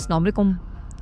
अस्सलाम वालेकुम।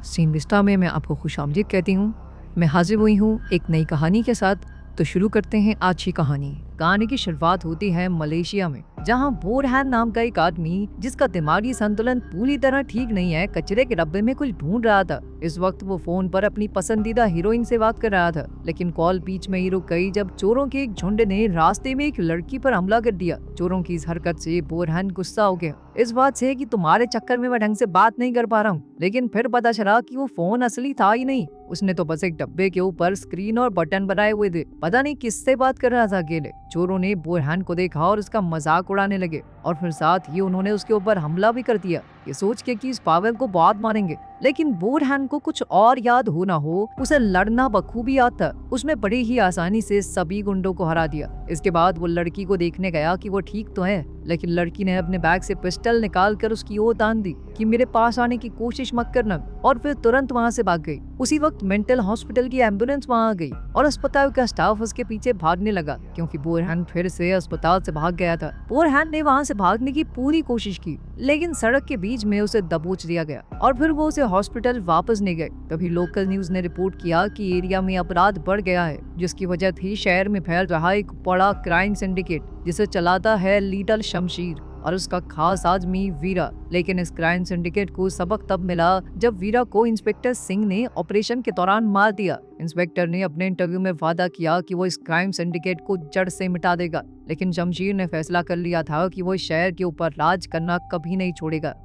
Scene Vista में मैं आपको खुशामदीद कहती हूँ। मैं हाजिर हुई हूँ एक नई कहानी के साथ। तो शुरू करते हैं आज की कहानी। कहानी की शुरुआत होती है मलेशिया में, जहाँ बोरहान नाम का एक आदमी, जिसका दिमागी संतुलन पूरी तरह ठीक नहीं है, कचरे के डब्बे में कुछ ढूंढ रहा था। इस वक्त वो फोन पर अपनी पसंदीदा हीरोइन से बात कर रहा था, लेकिन कॉल बीच में ही रुक गई जब चोरों के एक झुंड ने रास्ते में एक लड़की पर हमला कर दिया। चोरों की इस हरकत से बोरहान गुस्सा हो गया, इस बात से कि तुम्हारे चक्कर में मैं ढंग से बात नहीं कर पा रहा हूँ। लेकिन फिर पता चला कि वो फोन असली था ही नहीं, उसने तो बस एक डब्बे के ऊपर स्क्रीन और बटन बनाए हुए थे। पता नहीं किससे बात कर रहा था अकेले। चोरों ने बोरहान को देखा और उसका मजाक उड़ाने लगे, और फिर साथ ही उन्होंने उसके ऊपर हमला भी कर दिया, ये सोच के कि इस पागल को बहुत मारेंगे। लेकिन बोरहान को कुछ और याद हो ना हो, उसे लड़ना बखूबी आता। उसने बड़ी ही आसानी से सभी गुंडों को हरा दिया। इसके बाद वो लड़की को देखने गया कि वो ठीक तो है, लेकिन लड़की ने अपने बैग से पिस्टल निकाल कर उसकी ओर तान दी कि मेरे पास आने की कोशिश मत करना, और फिर तुरंत वहाँ से भाग गई। उसी वक्त मेंटल हॉस्पिटल की एम्बुलेंस वहाँ आ गई और अस्पताल का स्टाफ उसके पीछे भागने लगा, क्योंकि बोरहान फिर से अस्पताल से भाग गया था। बोरहान ने वहाँ से भागने की पूरी कोशिश की, लेकिन सड़क के बीच में उसे दबोच दिया गया और फिर वो उसे हॉस्पिटल वापस नहीं गए। तभी लोकल न्यूज ने रिपोर्ट किया कि एरिया में अपराध बढ़ गया है, जिसकी वजह थी शहर में फैल रहा एक बड़ा क्राइम सिंडिकेट, जिसे चलाता है लिटिल शमशीर और उसका खास आदमी वीरा। लेकिन इस क्राइम सिंडिकेट को सबक तब मिला जब वीरा को इंस्पेक्टर सिंह ने ऑपरेशन के दौरान मार दिया। इंस्पेक्टर ने अपने इंटरव्यू में वादा किया कि वो इस क्राइम सिंडिकेट को जड़ से मिटा देगा, लेकिन शमशीर ने फैसला कर लिया था कि वो शहर के ऊपर राज करना कभी नहीं छोड़ेगा।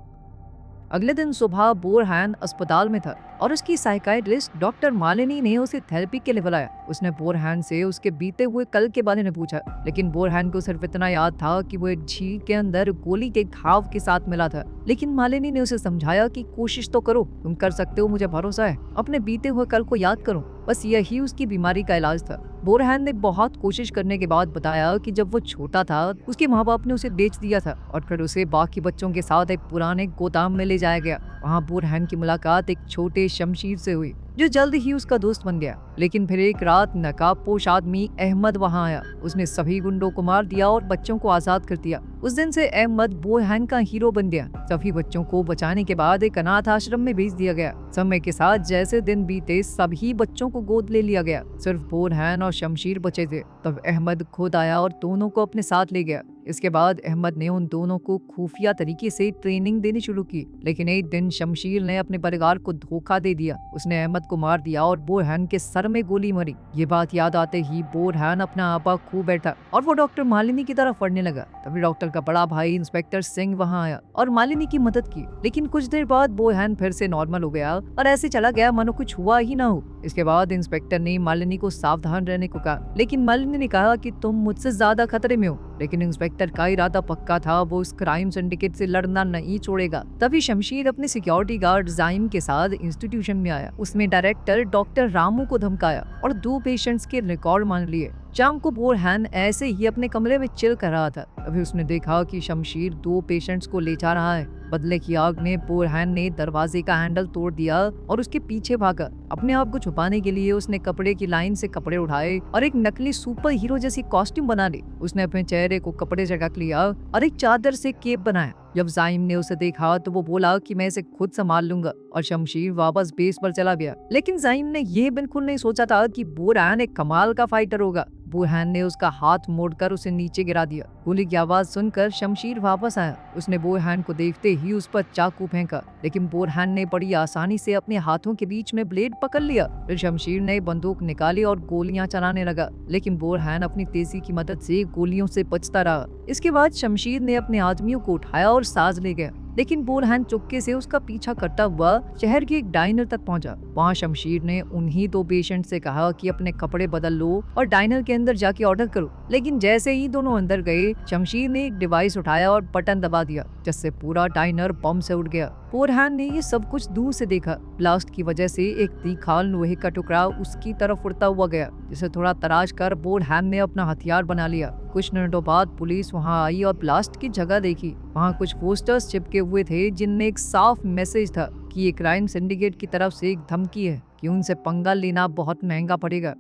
अगले दिन सुबह बोरहान अस्पताल में था और उसकी साइकाइट्रिस्ट डॉक्टर मालिनी ने उसे थेरेपी के लिए बुलाया। उसने बोरहान से उसके बीते हुए कल के बारे में पूछा, लेकिन बोरहान को सिर्फ इतना याद था कि वो एक झील के अंदर गोली के घाव के साथ मिला था। लेकिन मालिनी ने उसे समझाया कि कोशिश तो करो, तुम कर सकते हो, मुझे भरोसा है, अपने बीते हुए कल को याद करो। बस यही उसकी बीमारी का इलाज था। बोरहान ने बहुत कोशिश करने के बाद बताया कि जब वो छोटा था उसके माँ बाप ने उसे बेच दिया था और फिर उसे बाकी बच्चों के साथ एक पुराने गोदाम में ले जाया गया। वहाँ बोरहान की मुलाकात एक छोटे शमशीर से हुई, जो जल्द ही उसका दोस्त बन गया। लेकिन फिर एक रात नकाबपोश आदमी अहमद वहाँ आया। उसने सभी गुंडों को मार दिया और बच्चों को आजाद कर दिया। उस दिन से अहमद बोरहान का हीरो बन गया। सभी बच्चों को बचाने के बाद एक अनाथ आश्रम में भेज दिया गया। समय के साथ जैसे दिन बीते सभी बच्चों को गोद ले लिया गया, सिर्फ बोरहान और शमशीर बचे थे। तब अहमद खुद आया और दोनों को अपने साथ ले गया। इसके बाद अहमद ने उन दोनों को खुफिया तरीके से ट्रेनिंग देनी शुरू की। लेकिन एक दिन शमशीर ने अपने परिवार को धोखा दे दिया। उसने अहमद को मार दिया और बोरहान के सर में गोली मारी। ये बात याद आते ही बोरहान अपना आपा खो बैठा और वो डॉक्टर मालिनी की तरफ पढ़ने लगा। तभी डॉक्टर का बड़ा भाई इंस्पेक्टर सिंह वहाँ आया और मालिनी की मदद की। लेकिन कुछ देर बाद बोरहान फिर से नॉर्मल हो गया और ऐसे चला गया मानो कुछ हुआ ही ना हो। इसके बाद इंस्पेक्टर ने मालिनी को सावधान रहने को कहा, लेकिन मालिनी ने कहा कि तुम मुझसे ज्यादा खतरे में हो। लेकिन इंस्पेक्टर का इरादा पक्का था, वो उस क्राइम सिंडिकेट से लड़ना नहीं छोड़ेगा। तभी शमशीर अपने सिक्योरिटी गार्ड जाइम के साथ इंस्टीट्यूशन में आया। उसने डायरेक्टर डॉक्टर रामू को धमकाया और 2 पेशेंट्स के रिकॉर्ड मान लिए। शाम को बोरहान ऐसे ही अपने कमरे में चिल कर रहा था। अभी उसने देखा कि शमशीर 2 पेशेंट्स को ले जा रहा है। बदले की आग में बोरहान ने दरवाजे का हैंडल तोड़ दिया और उसके पीछे भागा। अपने आप को छुपाने के लिए उसने कपड़े की लाइन से कपड़े उठाए और एक नकली सुपर हीरो जैसी कॉस्ट्यूम बना ली। उसने अपने चेहरे को कपड़े से ढक लिया और एक चादर से केप बनाया। जब जाइम ने उसे देखा तो वो बोला कि मैं इसे खुद संभाल लूंगा, और शमशीर वापस बेस पर चला गया। लेकिन जाइम ने यह बिल्कुल नहीं सोचा था कि बोरहान एक कमाल का फाइटर होगा। बोरहान ने उसका हाथ मोड़कर उसे नीचे गिरा दिया। गोली की आवाज सुनकर शमशीर वापस आया। उसने बोरहान को देखते ही उस पर चाकू फेंका, लेकिन बोरहान ने बड़ी आसानी से अपने हाथों के बीच में ब्लेड पकड़ लिया। फिर शमशीर ने बंदूक निकाली और गोलियां चलाने लगा, लेकिन बोरहान अपनी तेजी की मदद से गोलियों से बचता रहा। इसके बाद शमशीर ने अपने आदमियों को उठाया और साज ले गया। लेकिन बोरहान चुपके से उसका पीछा करता हुआ शहर के एक डाइनर तक पहुंचा। वहाँ शमशीर ने उन्हीं 2 पेशेंट से कहा कि अपने कपड़े बदल लो और डाइनर के अंदर जाके ऑर्डर करो। लेकिन जैसे ही दोनों अंदर गए, शमशीर ने एक डिवाइस उठाया और बटन दबा दिया, जिससे पूरा डाइनर बम से उड़ गया। बोरहान ने ये सब कुछ दूर से देखा। ब्लास्ट की वजह से एक तीखा लोहे का टुकड़ा उसकी तरफ उड़ता हुआ गया, जिसे थोड़ा तराश कर बोरहान ने अपना हथियार बना लिया। कुछ मिनटों बाद पुलिस वहां आई और ब्लास्ट की जगह देखी। वहां कुछ पोस्टर्स चिपके हुए थे जिनमें एक साफ मैसेज था कि ये क्राइम सिंडिकेट की तरफ से एक धमकी है कि उनसे पंगा लेना बहुत महंगा पड़ेगा।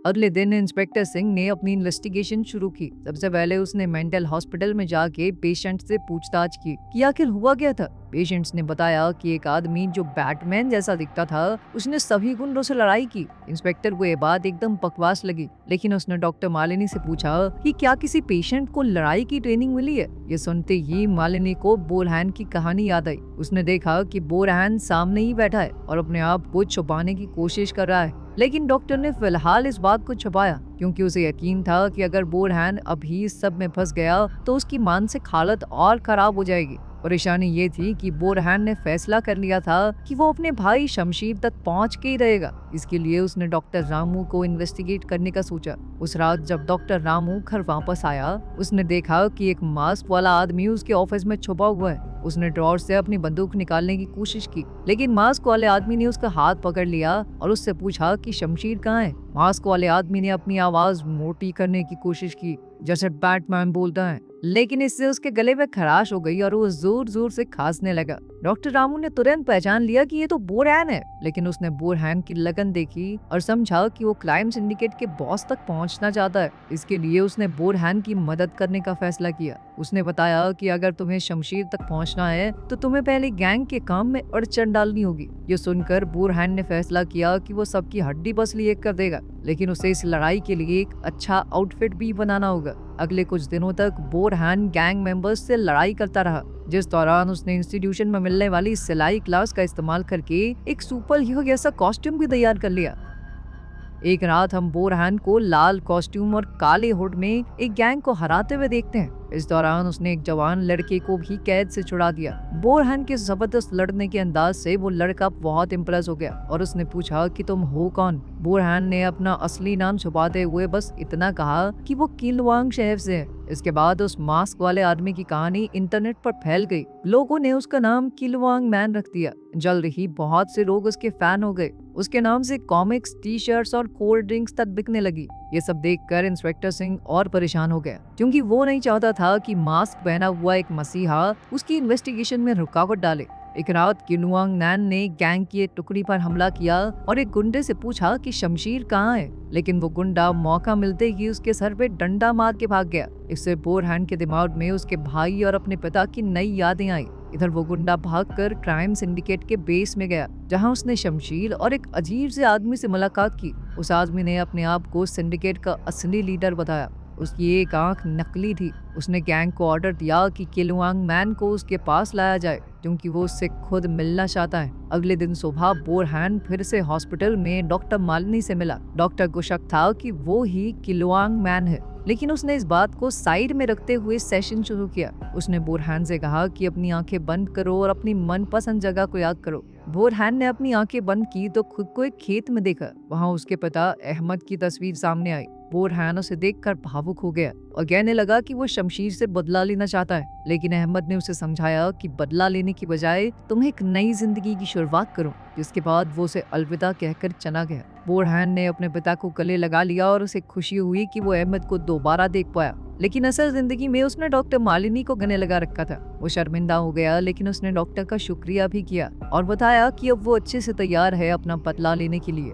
अगले दिन इंस्पेक्टर सिंह ने अपनी इन्वेस्टिगेशन शुरू की। सबसे पहले उसने मेंटल हॉस्पिटल में जाके पेशेंट से पूछताछ की कि आखिर हुआ क्या था। पेशेंट्स ने बताया कि एक आदमी जो बैटमैन जैसा दिखता था, उसने सभी गुंडों से लड़ाई की। इंस्पेक्टर को ये बात एकदम बकवास लगी, लेकिन उसने डॉक्टर मालिनी से पूछा कि क्या किसी पेशेंट को लड़ाई की ट्रेनिंग मिली है। ये सुनते ही मालिनी को बोरहैन की कहानी याद आई। उसने देखा कि बोरहैन सामने ही बैठा है और अपने आप को छुपाने की कोशिश कर रहा है, लेकिन डॉक्टर ने फिलहाल इस बात को छुपाया क्योंकि उसे यकीन था कि अगर बोरहैन अभी इस सब में फंस गया तो उसकी मानसिक हालत और खराब हो जाएगी। परेशानी ये थी कि बोरहैन ने फैसला कर लिया था कि वो अपने भाई शमशीर तक पहुंच के ही रहेगा। इसके लिए उसने डॉक्टर रामू को इन्वेस्टिगेट करने का सोचा। उस रात जब डॉक्टर रामू घर वापस आया, उसने देखा कि एक मास्क वाला आदमी उसके ऑफिस में छुपा हुआ है। उसने ड्रॉर से अपनी बंदूक निकालने की कोशिश की, लेकिन मास्क वाले आदमी ने उसका हाथ पकड़ लिया और उससे पूछा कि शमशीर कहाँ है। मास्क वाले आदमी ने अपनी आवाज मोटी करने की कोशिश की जैसे बैटमैन बोलता है, लेकिन इससे उसके गले में खराश हो गई और वो जोर जोर से खांसने लगा। डॉक्टर रामू ने तुरंत पहचान लिया कि ये तो बोरहैन है, लेकिन उसने बोरहैन की लगन देखी और समझा कि वो क्राइम सिंडिकेट के बॉस तक पहुंचना चाहता है। इसके लिए उसने बोरहैन की मदद करने का फैसला किया। उसने बताया कि अगर तुम्हें शमशीर तक पहुंचना है तो तुम्हें पहले गैंग के काम में अड़चन डालनी होगी। ये सुनकर बोरहैन ने फैसला किया कि वो सबकी हड्डी पसली एक कर देगा, लेकिन उसे इस लड़ाई के लिए एक अच्छा आउटफिट भी बनाना होगा। अगले कुछ दिनों तक बोरहैन गैंग मेंबर्स से लड़ाई करता रहा, जिस दौरान उसने इंस्टीट्यूशन में मिलने वाली सिलाई क्लास का इस्तेमाल करके एक सुपर हीरो जैसा कॉस्ट्यूम भी तैयार कर लिया। एक रात हम बोरहैन को लाल कॉस्ट्यूम और काले हुड में एक गैंग को हराते हुए देखते हैं। इस दौरान उसने एक जवान लड़के को भी कैद से छुड़ा दिया। बोरहैन के जबरदस्त लड़ने के अंदाज से वो लड़का बहुत इम्प्रेस हो गया और उसने पूछा कि तुम हो कौन। बोरहैन ने अपना असली नाम छुपाते हुए बस इतना कहा कि वो किलवांग शहर से है। इसके बाद उस मास्क वाले आदमी की कहानी इंटरनेट पर फैल गई। लोगों ने उसका नाम किलवांग मैन रख दिया। जल्द ही बहुत से लोग उसके फैन हो गए। उसके नाम से कॉमिक्स, टी शर्ट्स और कोल्ड ड्रिंक्स तक बिकने लगी। ये सब देखकर इंस्पेक्टर सिंह और परेशान हो गया, क्योंकि वो नहीं चाहता था कि मास्क पहना हुआ एक मसीहा उसकी इन्वेस्टिगेशन में रुकावट डाले। एक रात किलुआंग नैन ने गैंग की एक टुकड़ी पर हमला किया और एक गुंडे से पूछा कि शमशीर कहाँ है, लेकिन वो गुंडा मौका मिलते ही उसके सर पे डंडा मार के भाग गया। इससे बोरहैन के दिमाग में उसके भाई और अपने पिता की नई यादें आई। इधर वो गुंडा भागकर क्राइम सिंडिकेट के बेस में गया, जहां उसने शमशीर और एक अजीब से आदमी से मुलाकात की। उस आदमी ने अपने आप को सिंडिकेट का असली लीडर बताया। उसकी एक आंख नकली थी। उसने गैंग को ऑर्डर दिया कि किलुआंग मैन को उसके पास लाया जाए, क्योंकि वो उससे खुद मिलना चाहता है। अगले दिन सुबह बोरहैन फिर से हॉस्पिटल में डॉक्टर मालिनी से मिला। डॉक्टर को शक था कि वो ही किलुआंग मैन है, लेकिन उसने इस बात को साइड में रखते हुए सेशन शुरू किया। उसने बोरहैन से कहा कि अपनी आंखें बंद करो और अपनी मनपसंद जगह को याद करो। बोरहैन ने अपनी आंखें बंद की तो खुद को एक खेत में देखा। वहाँ उसके पिता अहमद की तस्वीर सामने आई। बोरहैन उसे देखकर भावुक हो गया और कहने लगा कि वो शमशीर से बदला लेना चाहता है, लेकिन अहमद ने उसे समझाया कि बदला लेने की बजाय तुम्हें एक नई जिंदगी की शुरुआत करो। जिसके बाद वो उसे अलविदा कहकर चला गया। बोरहैन ने अपने पिता को गले लगा लिया और उसे खुशी हुई कि वो अहमद को दोबारा देख पाया, लेकिन असल जिंदगी में उसने डॉक्टर मालिनी को गले लगा रखा था। वो शर्मिंदा हो गया, लेकिन उसने डॉक्टर का शुक्रिया भी किया और बताया कि अब वो अच्छे से तैयार है अपना बदला लेने के लिए।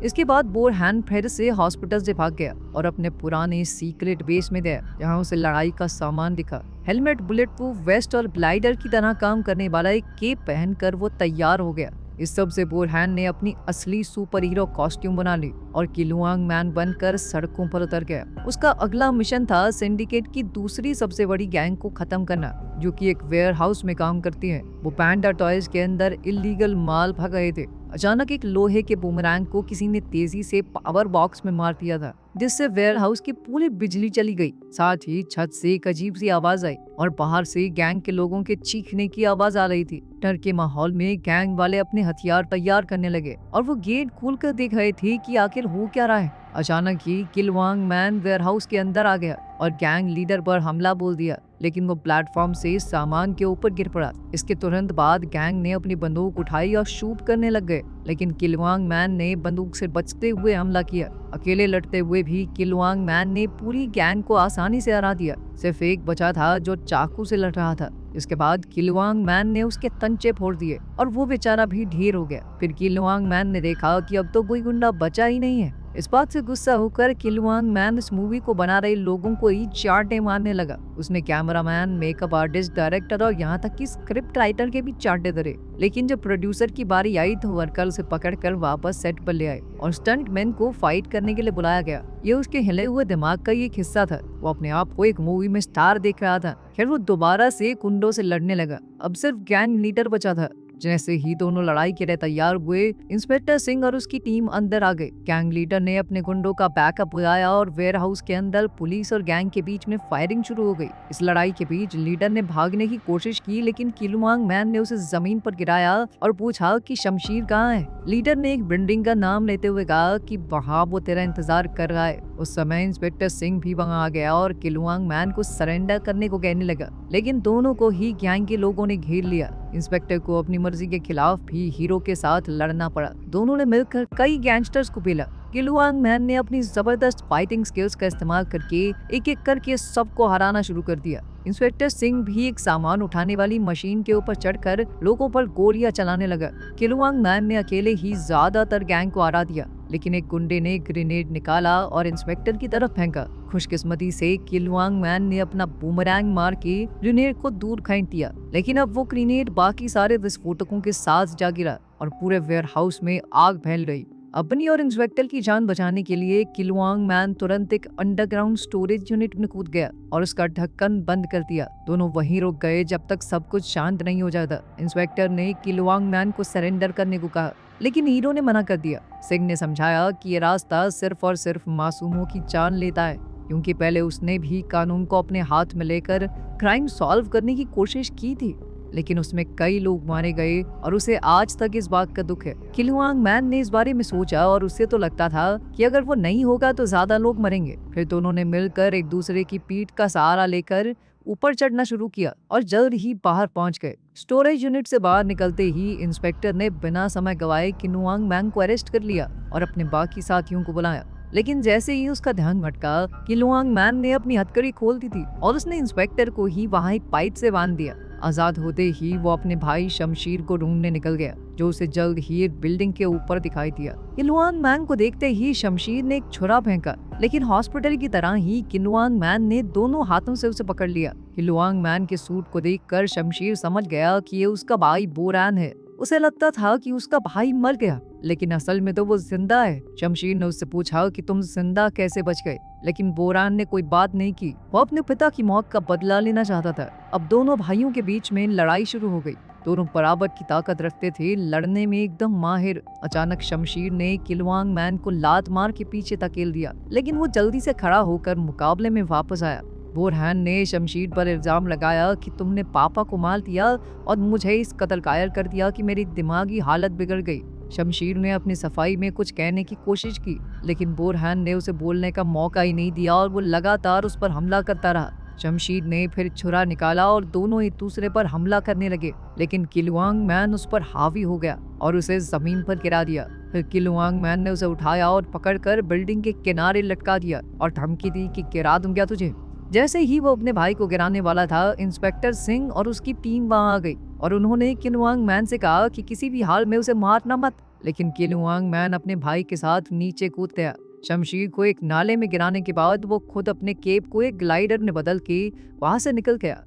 इसके बाद बोरहैन फिर से हॉस्पिटल से भाग गया और अपने पुराने सीक्रेट बेस में गया, जहां उसे लड़ाई का सामान दिखा। हेलमेट, बुलेट प्रूफ वेस्ट और ग्लाइडर की तरह काम करने वाला एक केप पहनकर वो तैयार हो गया। इस सब से बोरहैन ने अपनी असली सुपर हीरो कॉस्ट्यूम बना ली और किलुआंग मैन बनकर सड़कों पर उतर गया। उसका अगला मिशन था सिंडिकेट की दूसरी सबसे बड़ी गैंग को खत्म करना, जो कि एक वेयर हाउस में काम करती है। वो पैंडा टॉयज के अंदर इलीगल माल भग रहे थे। अचानक एक लोहे के बूमरैंग को किसी ने तेजी से पावर बॉक्स में मार दिया था, जिससे वेयर हाउस की पूरी बिजली चली गई। साथ ही छत से एक अजीब सी आवाज आई और बाहर से गैंग के लोगों के चीखने की आवाज आ रही थी। डर के माहौल में गैंग वाले अपने हथियार तैयार करने लगे और वो गेट खोलकर देख रहे थे कि आखिर हो क्या रहा है। अचानक ही किलुआंग मैन वेयर हाउस के अंदर आ गया और गैंग लीडर पर हमला बोल दिया, लेकिन वो प्लेटफॉर्म से सामान के ऊपर गिर पड़ा। इसके तुरंत बाद गैंग ने अपनी बंदूक उठाई और शूट करने लग गए, लेकिन किलुआंग मैन ने बंदूक से बचते हुए हमला किया। अकेले लड़ते हुए भी किलुआंग मैन ने पूरी गैंग को आसानी से हरा दिया। सिर्फ एक बचा था जो चाकू से लड़ रहा था। इसके बाद किलुआंग मैन ने उसके तंचे फोड़ दिए और वो बेचारा भी ढेर हो गया। फिर किलुआंग मैन ने देखा कि अब तो कोई गुंडा बचा ही नहीं है। इस बात से गुस्सा होकर किलुआंग मैन इस मूवी को बना रहे लोगों को ही चांटे मारने लगा। उसने कैमरामैन, मेकअप आर्टिस्ट, डायरेक्टर और यहाँ तक कि स्क्रिप्ट राइटर के भी चांटे धरे। लेकिन जब प्रोड्यूसर की बारी आई तो वर्कर से पकड़कर वापस सेट पर ले आए और स्टंटमैन को फाइट करने के लिए बुलाया गया। ये उसके हिले हुए दिमाग का एक हिस्सा था। वो अपने आप को एक मूवी में स्टार देख रहा था। फिर वो दोबारा से गुंडों से लड़ने लगा। अब सिर्फ गैंग लीडर बचा था। जैसे ही दोनों लड़ाई के लिए तैयार हुए, इंस्पेक्टर सिंह और उसकी टीम अंदर आ गए। गैंग लीडर ने अपने गुंडों का बैकअप लगाया और वेयर हाउस के अंदर पुलिस और गैंग के बीच में फायरिंग शुरू हो गई। इस लड़ाई के बीच लीडर ने भागने की कोशिश की, लेकिन किलुआंग मैन ने उसे जमीन पर गिराया और पूछा कि शमशीर कहाँ है। लीडर ने एक बिल्डिंग का नाम लेते हुए कहा कि वहाँ वो तेरा इंतजार कर रहा है। उस समय इंस्पेक्टर सिंह भी वहाँ आ गया और किलुआंग मैन को सरेंडर करने को कहने लगा, लेकिन दोनों को ही गैंग के लोगों ने घेर लिया। इंस्पेक्टर को अपनी मर्जी के खिलाफ भी हीरो के साथ लड़ना पड़ा। दोनों ने मिलकर कई गैंगस्टर्स को पीला। किलुआंग मैन ने अपनी जबरदस्त फाइटिंग स्किल्स का इस्तेमाल करके एक एक करके सबको हराना शुरू कर दिया। इंस्पेक्टर सिंह भी एक सामान उठाने वाली मशीन के ऊपर चढ़कर लोगों पर गोलियां चलाने लगा। किलुआंग मैन ने अकेले ही ज्यादातर गैंग को हरा दिया, लेकिन एक गुंडे ने ग्रेनेड निकाला और इंस्पेक्टर की तरफ फेंका। खुशकिस्मती से किलुआंग मैन ने अपना बूमरैंग मार के ग्रेनेड को दूर फेंक दिया, लेकिन अब वो ग्रेनेड बाकी सारे विस्फोटकों के साथ जा गिरा और पूरे वेयर हाउस में आग फैल गई। अपनी और इंस्पेक्टर की जान बचाने के लिए किलुआंग मैन तुरंत एक अंडरग्राउंड स्टोरेज यूनिट में कूद गया और उसका ढक्कन बंद कर दिया। दोनों वहीं रुक गए जब तक सब कुछ शांत नहीं हो जाता। इंस्पेक्टर ने किलुआंग मैन को सरेंडर करने को कहा, लेकिन हीरो ने मना कर दिया। सिंह ने समझाया कि ये रास्ता सिर्फ और सिर्फ मासूमों की जान लेता है, क्योंकि पहले उसने भी कानून को अपने हाथ में लेकर क्राइम सॉल्व करने की कोशिश की थी, लेकिन उसमें कई लोग मारे गए और उसे आज तक इस बात का दुख है। किलुआंग मैन ने इस बारे में सोचा और उसे तो लगता था कि अगर वो नहीं होगा तो ज्यादा लोग मरेंगे। फिर दोनों ने मिलकर एक दूसरे की पीठ का सहारा लेकर ऊपर चढ़ना शुरू किया और जल्द ही बाहर पहुंच गए। स्टोरेज यूनिट से बाहर निकलते ही इंस्पेक्टर ने बिना समय गवाए किलुआंग मैन को अरेस्ट कर लिया और अपने बाकी साथियों को बुलाया। लेकिन जैसे ही उसका ध्यान भटका, किलुआंग मैन ने अपनी हथकड़ी खोल दी थी और उसने इंस्पेक्टर को ही वहां एक पाइप से बांध दिया। आजाद होते ही वो अपने भाई शमशीर को ढूंढने निकल गया, जो उसे जल्द ही एक बिल्डिंग के ऊपर दिखाई दिया। किलुआंग मैन को देखते ही शमशीर ने एक छुरा फेंका, लेकिन हॉस्पिटल की तरह ही किलुआंग मैन ने दोनों हाथों से उसे पकड़ लिया। किलुआंग मैन के सूट को देखकर शमशीर समझ गया कि ये उसका भाई बोरान है। उसे लगता था कि उसका भाई मर गया, लेकिन असल में तो वो जिंदा है। शमशीर ने उससे पूछा कि तुम जिंदा कैसे बच गए, लेकिन बोरान ने कोई बात नहीं की। वो अपने पिता की मौत का बदला लेना चाहता था। अब दोनों भाइयों के बीच में लड़ाई शुरू हो गई। दोनों बराबर की ताकत रखते थे, लड़ने में एकदम माहिर। अचानक शमशीर ने किलुआंग मैन को लात मार के पीछे धकेल दिया, लेकिन वो जल्दी से खड़ा होकर मुकाबले में वापस आया। बोरहान ने शमशीर पर इल्जाम लगाया कि तुमने पापा को मार दिया और मुझे इस कत्ल कायल कर दिया कि मेरी दिमागी हालत बिगड़ गई। शमशीर ने अपनी सफाई में कुछ कहने की कोशिश की, लेकिन बोरहान ने उसे बोलने का मौका ही नहीं दिया और वो लगातार उस पर हमला करता रहा। शमशीर ने फिर छुरा निकाला और दोनों एक दूसरे पर हमला करने लगे, लेकिन किलुआंग मैन उस पर हावी हो गया और उसे जमीन पर गिरा दिया। फिर किलुआंग मैन ने उसे उठाया और पकड़कर बिल्डिंग के किनारे लटका दिया और धमकी दी कि गिरा दूंगा तुझे। जैसे ही वो अपने भाई को गिराने वाला था, इंस्पेक्टर सिंह और उसकी टीम वहां आ गई और उन्होंने किलुआंग मैन से कहा कि किसी भी हाल में उसे मारना मत। लेकिन किलुआंग मैन अपने भाई के साथ नीचे कूद गया। शमशीर को एक नाले में गिराने के बाद वो खुद अपने केप को एक ग्लाइडर में बदल के वहां से निकल गया।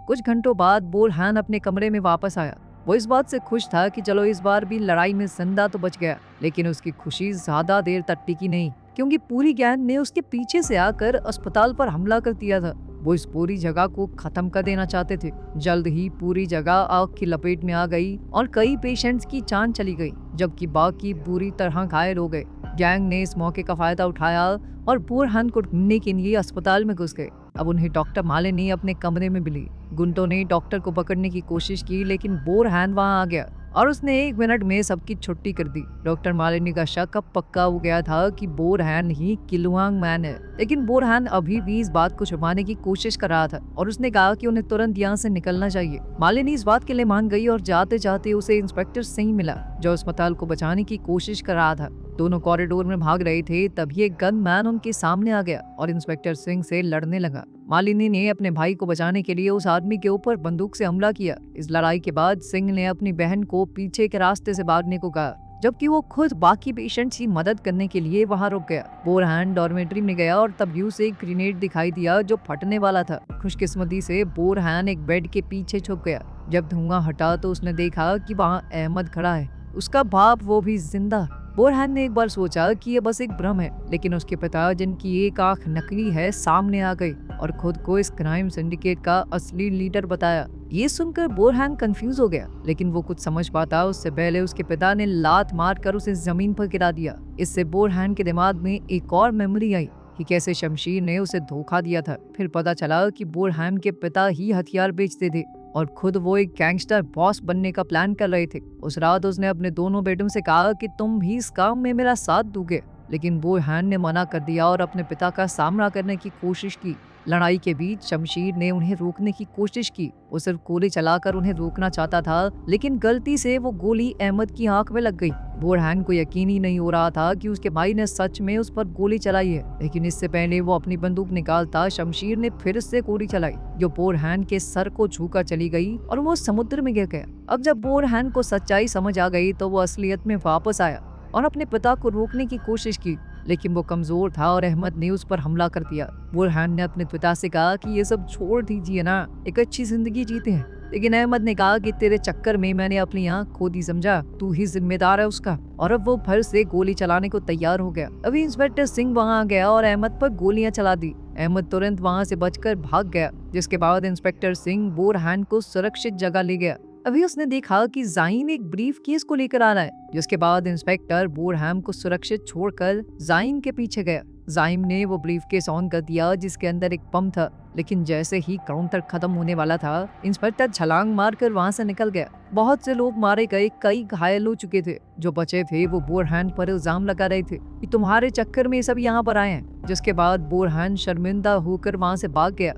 कुछ घंटों बाद बोरहान अपने कमरे में वापस आया। वो इस बात से खुश था कि चलो इस बार भी लड़ाई में जिंदा तो बच गया, लेकिन उसकी खुशी ज्यादा देर तक टिकी नहीं, क्योंकि पूरी गैंग ने उसके पीछे से आकर अस्पताल पर हमला कर दिया था। वो इस पूरी जगह को खत्म कर देना चाहते थे। जल्द ही पूरी जगह आग की लपेट में आ गई और कई पेशेंट्स की जान चली गई, जबकि बाकी बुरी तरह घायल हो गए। गैंग ने इस मौके का फायदा उठाया और बोरहान को ढूंढने के लिए अस्पताल में घुस गए। अब उन्हें डॉक्टर मालिनी अपने कमरे में मिली। गुंडों ने डॉक्टर को पकड़ने की कोशिश की, लेकिन बोरहान वहां आ गया और उसने 1 मिनट में सबकी छुट्टी कर दी। डॉक्टर मालिनी का शक अब पक्का हो गया था कि बोरहान ही किलुआंग मैन है, लेकिन बोरहान अभी भी इस बात को छुपाने की कोशिश कर रहा था और उसने कहा कि उन्हें तुरंत यहाँ से निकलना चाहिए। मालिनी इस बात के लिए मान गई और जाते जाते उसे इंस्पेक्टर सिंह मिला, जो अस्पताल को बचाने की कोशिश कर रहा था। दोनों कॉरिडोर में भाग रहे थे, तभी एक गन मैन उनके सामने आ गया और इंस्पेक्टर सिंह से लड़ने लगा। मालिनी ने अपने भाई को बचाने के लिए उस आदमी के ऊपर बंदूक से हमला किया। इस लड़ाई के बाद सिंह ने अपनी बहन को पीछे के रास्ते से भागने को कहा। जबकि वो खुद बाकी पेशेंट्स की मदद करने के लिए वहाँ रुक गया। बोरहान डॉर्मेट्री में गया और तभी उसे एक ग्रेनेड दिखाई दिया जो फटने वाला था। खुशकिस्मती से बोरहान एक बेड के पीछे छुप गया। जब धुआं हटा तो उसने देखा कि वहाँ अहमद खड़ा है, उसका बाप, वो भी जिंदा। बोरहान ने एक बार सोचा कि ये बस एक भ्रम है, लेकिन उसके पिता, जिनकी एक आंख नकली है, सामने आ गए और खुद को इस क्राइम सिंडिकेट का असली लीडर बताया। ये सुनकर बोरहान कंफ्यूज हो गया, लेकिन वो कुछ समझ पाता उससे पहले उसके पिता ने लात मारकर उसे जमीन पर गिरा दिया। इससे बोरहान के दिमाग में एक और मेमोरी आई कि कैसे शमशीर ने उसे धोखा दिया था। फिर पता चला कि बोरहान के पिता ही हथियार बेचते थे और खुद वो एक गैंगस्टर बॉस बनने का प्लान कर रहे थे। उस रात उसने अपने दोनों बेटों से कहा कि तुम भी इस काम में मेरा साथ दोगे, लेकिन बोरहान ने मना कर दिया और अपने पिता का सामना करने की कोशिश की। लड़ाई के बीच शमशीर ने उन्हें रोकने की कोशिश की। वो सिर्फ गोली चलाकर उन्हें रोकना चाहता था, लेकिन गलती से वो गोली अहमद की आंख में लग गई। बोरहान को यकीन ही नहीं हो रहा था कि उसके भाई ने सच में उस पर गोली चलाई है, लेकिन इससे पहले वो अपनी बंदूक निकालता शमशीर ने फिर से गोली चलाई, जो बोरहान के सर को छूकर चली गई और वो समुद्र में गिर गया। अब जब बोरहान को सच्चाई समझ आ गई तो वो असलियत में वापस आया और अपने पिता को रोकने की कोशिश की, लेकिन वो कमजोर था और अहमद ने उस पर हमला कर दिया। बोरहान ने अपने पिता से कहा कि ये सब छोड़ दीजिए ना, एक अच्छी जिंदगी जीते हैं, लेकिन अहमद ने कहा कि तेरे चक्कर में मैंने अपनी आंख खो दी, समझा, तू ही जिम्मेदार है उसका। और अब वो फिर से गोली चलाने को तैयार हो गया। अभी इंस्पेक्टर सिंह वहां आ गया और अहमद पर गोलियां चला दी। अहमद तुरंत वहां से बचकर भाग गया, जिसके बाद इंस्पेक्टर सिंह बोरहान को सुरक्षित जगह ले गया। अभी उसने देखा कि जाइन एक ब्रीफ केस को लेकर आ रहा है, जिसके बाद इंस्पेक्टर बोरहान को सुरक्षित छोड़कर जाइन के पीछे गया। जाइम ने वो ब्रीफ केस ऑन कर दिया, जिसके अंदर एक पंप था, लेकिन जैसे ही काउंटर खत्म होने वाला था, इंस्पेक्टर छलांग मारकर वहां से निकल गया। बहुत से लोग मारे गए, कई घायल हो चुके थे। जो बचे थे वो बोरहान पर इल्जाम लगा रहे थे कि तुम्हारे चक्कर में सब यहाँ पर आए हैं, जिसके बाद बोरहान शर्मिंदा होकर वहां से भाग गया।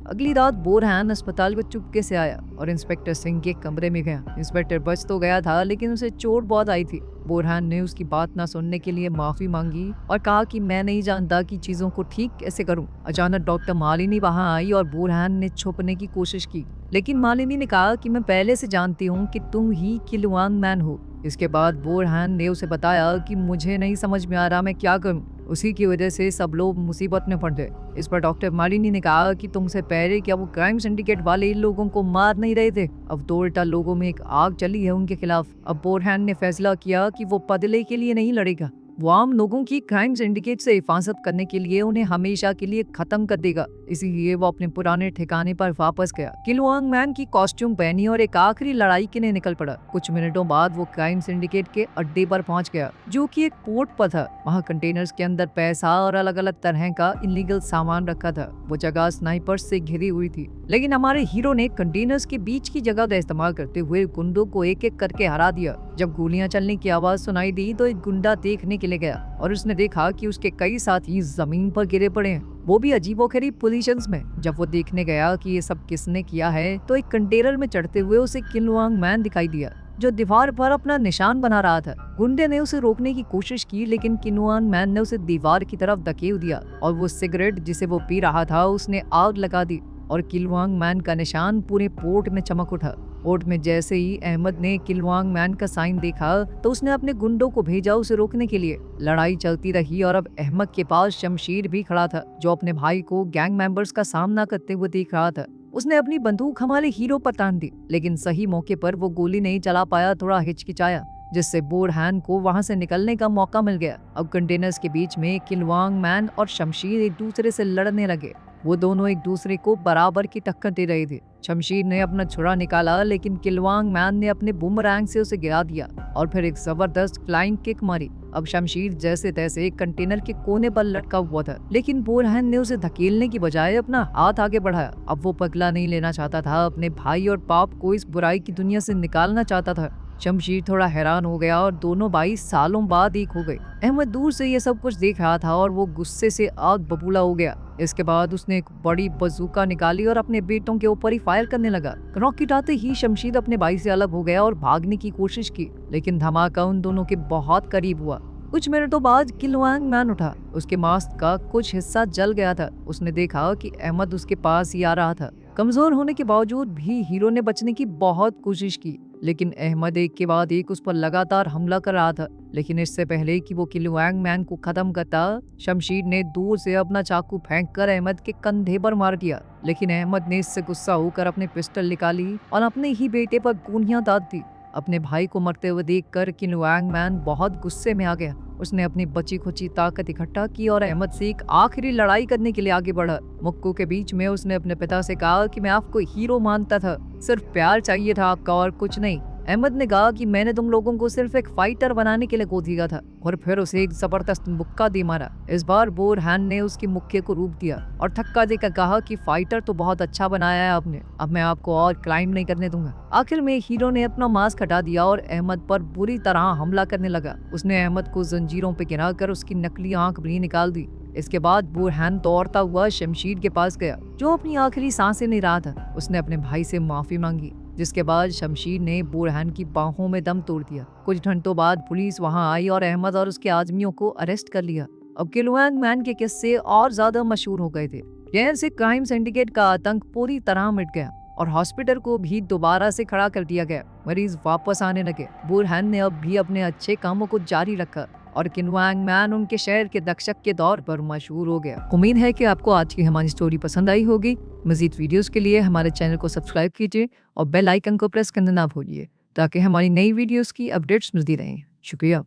अगली रात बोरहान अस्पताल को चुपके से आया और इंस्पेक्टर सिंह के कमरे में गया। इंस्पेक्टर बच तो गया था, लेकिन उसे चोट बहुत आई थी। बोरहान ने उसकी बात ना सुनने के लिए माफी मांगी और कहा कि मैं नहीं जानता कि चीजों को ठीक कैसे करूं। अचानक डॉक्टर मालिनी वहां आई और बोरहान ने छुपने की कोशिश की, लेकिन मालिनी ने कहा कि मैं पहले से जानती हूँ कि तुम ही किलुआंग मैन हो। इसके बाद बोरहान ने उसे बताया कि मुझे नहीं समझ में आ रहा मैं क्या करूं, उसी की वजह से सब लोग मुसीबत में पड़ गए। इस पर डॉक्टर मालिनी ने कहा कि तुमसे पहले क्या वो क्राइम सिंडिकेट वाले इन लोगों को मार नहीं रहे थे? अब तो उल्टा लोगों में एक आग चली है उनके खिलाफ। अब बोरहान ने फैसला किया कि वो बदले के लिए नहीं लड़ेगा, वो आम लोगों की क्राइम सिंडिकेट से हिफाजत करने के लिए उन्हें हमेशा के लिए खत्म कर देगा। इसीलिए वो अपने पुराने ठिकाने पर वापस गया, किलुआंग मैन की कॉस्ट्यूम पहनी और एक आखिरी लड़ाई के लिए निकल पड़ा। कुछ मिनटों बाद वो क्राइम सिंडिकेट के अड्डे पर पहुंच गया, जो कि एक पोर्ट पर था। वहाँ कंटेनर्स के अंदर पैसा और अलग अलग तरह का इलीगल सामान रखा था। वो जगह स्नाइपर्स से घिरी हुई थी, लेकिन हमारे हीरो ने कंटेनर्स के बीच की जगह का इस्तेमाल करते हुए गुंडों को एक एक करके हरा दिया। जब गोलियां चलने की आवाज सुनाई दी तो एक गुंडा देखने के लिए गया और उसने देखा कि उसके कई साथी जमीन पर गिरे पड़े हैं, वो भी अजीबोगरीब पोजीशंस में। जब वो देखने गया कि ये सब किसने किया है तो एक कंटेनर में चढ़ते हुए उसे किलुआंग मैन दिखाई दिया, जो दीवार पर अपना निशान बना रहा था। गुंडे ने उसे रोकने की कोशिश की, लेकिन किलुआंग मैन ने उसे दीवार की तरफ धकेल दिया और वो सिगरेट जिसे वो पी रहा था उसने आग लगा दी और किलुआंग मैन का निशान पूरे पोर्ट में चमक उठा। पोर्ट में जैसे ही अहमद ने किलुआंग मैन का साइन देखा तो उसने अपने गुंडों को भेजा उसे रोकने के लिए। लड़ाई चलती रही और अब अहमद के पास शमशीर भी खड़ा था, जो अपने भाई को गैंग मेंबर्स का सामना करते हुए देख रहा था। उसने अपनी बंदूक हमारे हीरो पर तान दी, लेकिन सही मौके पर वो गोली नहीं चला पाया, थोड़ा हिचकिचाया, जिससे बोरहान को वहां से निकलने का मौका मिल गया। अब कंटेनर्स के बीच में किलुआंग मैन और शमशीर एक दूसरे से लड़ने लगे। वो दोनों एक दूसरे को बराबर की टक्कर दे रहे थे। शमशीर ने अपना छुरा निकाला, लेकिन किलुआंग मैन ने अपने बूमरैंग से उसे गिरा दिया और फिर एक जबरदस्त फ्लाइंग किक मारी। अब शमशीर जैसे तैसे एक कंटेनर के कोने पर लटका हुआ था, लेकिन बोरहान ने उसे धकेलने की बजाय अपना हाथ आगे बढ़ाया। अब वो पगला नहीं लेना चाहता था, अपने भाई और बाप को इस बुराई की दुनिया से निकालना चाहता था। शमशीर थोड़ा हैरान हो गया और दोनों भाई सालों बाद एक हो गए। अहमद दूर से ये सब कुछ देख रहा था और वो गुस्से से आग बबूला हो गया। इसके बाद उसने एक बड़ी बंदूक निकाली और अपने बेटों के ऊपर ही फायर करने लगा। रॉकेट आते ही शमशीर अपने भाई से अलग हो गया और भागने की कोशिश की, लेकिन धमाका उन दोनों के बहुत करीब हुआ। कुछ मिनटों बाद किलुआंग मैन उठा, उसके मास्क का कुछ हिस्सा जल गया था। उसने देखा कि अहमद उसके पास ही आ रहा था। कमजोर होने के बावजूद भी हीरो ने बचने की बहुत कोशिश की, लेकिन अहमद एक के बाद एक उस पर लगातार हमला कर रहा था। लेकिन इससे पहले कि वो किलुआंग मैन को खत्म करता, शमशीर ने दूर से अपना चाकू फेंककर अहमद के कंधे पर मार दिया। लेकिन अहमद ने इससे गुस्सा होकर अपनी पिस्टल निकाली और अपने ही बेटे पर गोलियां दाग दी। अपने भाई को मरते हुए देखकर किलुआंग मैन बहुत गुस्से में आ गया। उसने अपनी बची खुची ताकत इकट्ठा की और अहमद से एक आखिरी लड़ाई करने के लिए आगे बढ़ा। मुक्कू के बीच में उसने अपने पिता से कहा कि मैं आपको हीरो मानता था, सिर्फ प्यार चाहिए था आपका और कुछ नहीं। अहमद ने कहा कि मैंने तुम लोगों को सिर्फ एक फाइटर बनाने के लिए गोद दिया था, और फिर उसे एक जबरदस्त मुक्का दे मारा। इस बार बोरहान ने उसकी मुक्के को रूप दिया और थक्का देकर कहा कि फाइटर तो बहुत अच्छा बनाया है आपने, अब मैं आपको और क्लाइंब नहीं करने दूंगा। आखिर में हीरो ने अपना मास्क हटा दिया और अहमद पर बुरी तरह हमला करने लगा। उसने अहमद को जंजीरों पर गिराकर उसकी नकली आंख भी निकाल दी। इसके बाद बोरहान दौड़ता हुआ शमशीर के पास गया, जो अपनी आखिरी सांसें ले रहा था। उसने अपने भाई से माफी मांगी, जिसके बाद शमशीर ने बोरहान की बाहों में दम तोड़ दिया। कुछ घंटों बाद पुलिस वहां आई और अहमद और उसके आदमियों को अरेस्ट कर लिया। अब किलुआंग मैन के किस्से और ज्यादा मशहूर हो गए थे। शहर से क्राइम सिंडिकेट का आतंक पूरी तरह मिट गया और हॉस्पिटल को भी दोबारा से खड़ा कर दिया गया। मरीज वापस आने लगे। बोरहान ने अब भी अपने अच्छे कामों को जारी रखा और किलुआंग मैन उनके शहर के दक्षक के तौर पर मशहूर हो गया। उम्मीद है कि आपको आज की हमारी स्टोरी पसंद आई होगी। मजीद वीडियोस के लिए हमारे चैनल को सब्सक्राइब कीजिए और बेल आइकन को प्रेस करना ना भूलिए, ताकि हमारी नई वीडियोस की अपडेट्स मिलती रहें। शुक्रिया।